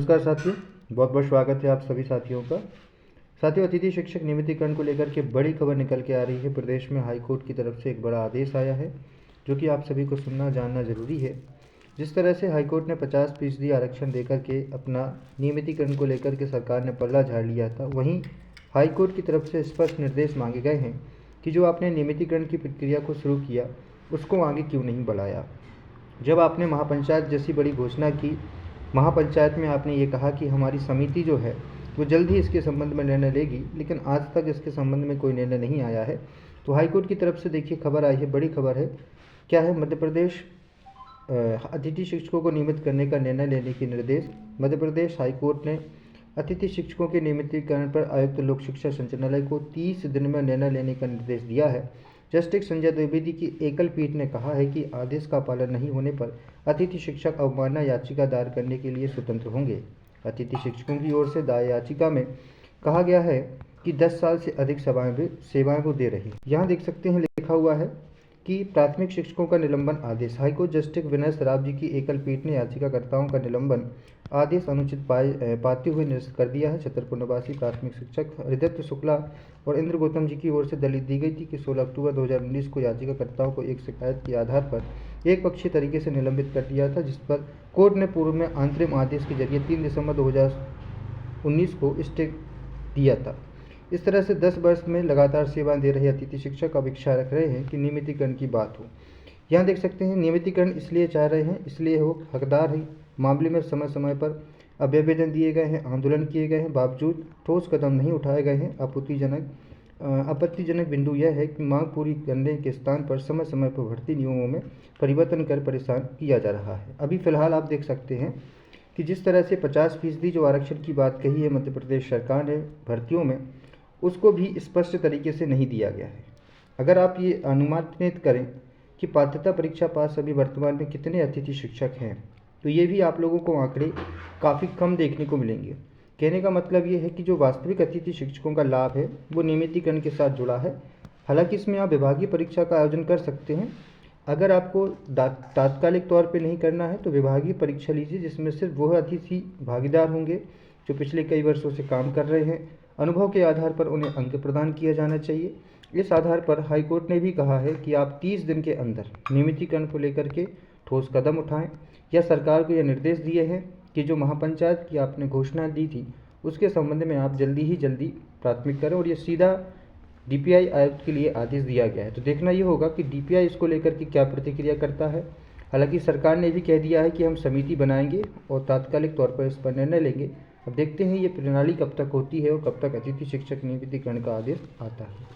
नमस्कार साथियों, बहुत बहुत स्वागत है आप सभी साथियों का। साथियों, अतिथि शिक्षक नियमितीकरण को लेकर के बड़ी खबर निकल के आ रही है। प्रदेश में हाईकोर्ट की तरफ से एक बड़ा आदेश आया है जो कि आप सभी को सुनना जानना जरूरी है। जिस तरह से हाईकोर्ट ने 50% आरक्षण देकर के अपना नियमितीकरण को लेकर के सरकार ने पल्ला झाड़ लिया था, वहीं हाईकोर्ट की तरफ से स्पष्ट निर्देश मांगे गए हैं कि जो आपने नियमितीकरण की प्रक्रिया को शुरू किया उसको आगे क्यों नहीं बढ़ाया। जब आपने महापंचायत जैसी बड़ी घोषणा की, महापंचायत में आपने ये कहा कि हमारी समिति जो है वो जल्द ही इसके संबंध में निर्णय लेगी, लेकिन आज तक इसके संबंध में कोई निर्णय नहीं आया है। तो हाईकोर्ट की तरफ से देखिए खबर आई है, बड़ी खबर है। क्या है? मध्य प्रदेश अतिथि शिक्षकों को नियमित करने का निर्णय लेने के निर्देश। मध्य प्रदेश हाईकोर्ट ने अतिथि शिक्षकों के नियमितीकरण पर आयुक्त लोक शिक्षा संचालनालय को 30 दिन में निर्णय लेने का निर्देश दिया है। जस्टिस संजय द्विवेदी की एकल पीठ ने कहा है कि आदेश का पालन नहीं होने पर अतिथि शिक्षक अवमानना याचिका दायर करने के लिए स्वतंत्र होंगे। अतिथि शिक्षकों की ओर से दायर याचिका में कहा गया है कि 10 साल से अधिक सेवाएं वो दे रही। यहाँ देख सकते हैं लिखा हुआ है कि प्राथमिक शिक्षकों का निलंबन आदेश। हाईकोर्ट जस्टिस विनय सराफ जी की एकल पीठ ने याचिकाकर्ताओं का निलंबन आदेश अनुचित पाते हुए निरस्त कर दिया है। छतरपुर निवासी प्राथमिक शिक्षक हृदत्त शुक्ला और इंद्र गौतम जी की ओर से दलील दी गई थी कि 16 अक्टूबर 2019 को याचिकाकर्ताओं को एक शिकायत के आधार पर एक पक्षीय तरीके से निलंबित कर दिया था, जिस पर कोर्ट ने पूर्व में अंतरिम आदेश के जरिए 3 दिसंबर 2019 को स्टे दिया था। इस तरह से 10 वर्ष में लगातार सेवाएं दे रहे अतिथि शिक्षक अब इच्छा रख रहे हैं कि नियमितीकरण की बात हो। यहाँ देख सकते हैं नियमितीकरण इसलिए चाह रहे हैं, इसलिए वो हकदार है। मामले में समय समय पर अभ्यावेदन दिए गए हैं, आंदोलन किए गए हैं, बावजूद ठोस कदम नहीं उठाए गए हैं। आपत्तिजनक बिंदु यह है कि मांग पूरी करने के स्थान पर समय समय पर भर्ती नियमों में परिवर्तन कर परेशान किया जा रहा है। अभी फिलहाल आप देख सकते हैं कि जिस तरह से 50% जो आरक्षण की बात कही है मध्य प्रदेश सरकार ने भर्तियों में, उसको भी स्पष्ट तरीके से नहीं दिया गया है। अगर आप ये अनुमानित करें कि पात्रता परीक्षा पास अभी वर्तमान में कितने अतिथि शिक्षक हैं, तो ये भी आप लोगों को आंकड़े काफ़ी कम देखने को मिलेंगे। कहने का मतलब ये है कि जो वास्तविक अतिथि शिक्षकों का लाभ है वो नियमितीकरण के साथ जुड़ा है। हालांकि इसमें आप विभागीय परीक्षा का आयोजन कर सकते हैं। अगर आपको तात्कालिक तौर पे नहीं करना है तो विभागीय परीक्षा लीजिए, जिसमें सिर्फ वह अतिथि भागीदार होंगे जो पिछले कई वर्षों से काम कर रहे हैं। अनुभव के आधार पर उन्हें अंक प्रदान किया जाना चाहिए। इस आधार पर हाईकोर्ट ने भी कहा है कि आप 30 दिन के अंदर नियमितीकरण को लेकर के ठोस कदम उठाएं, या सरकार को यह निर्देश दिए हैं कि जो महापंचायत की आपने घोषणा दी थी उसके संबंध में आप जल्दी प्राथमिक करें, और ये सीधा डीपीआई आयुक्त के लिए आदेश दिया गया है। तो देखना ये होगा कि डीपीआई इसको लेकर के क्या प्रतिक्रिया करता है। हालांकि सरकार ने भी कह दिया है कि हम समिति बनाएंगे और तात्कालिक तौर पर इस पर निर्णय लेंगे। अब देखते हैं ये प्रणाली कब तक होती है और कब तक अतिथि शिक्षक नियमितीकरण का आदेश आता है।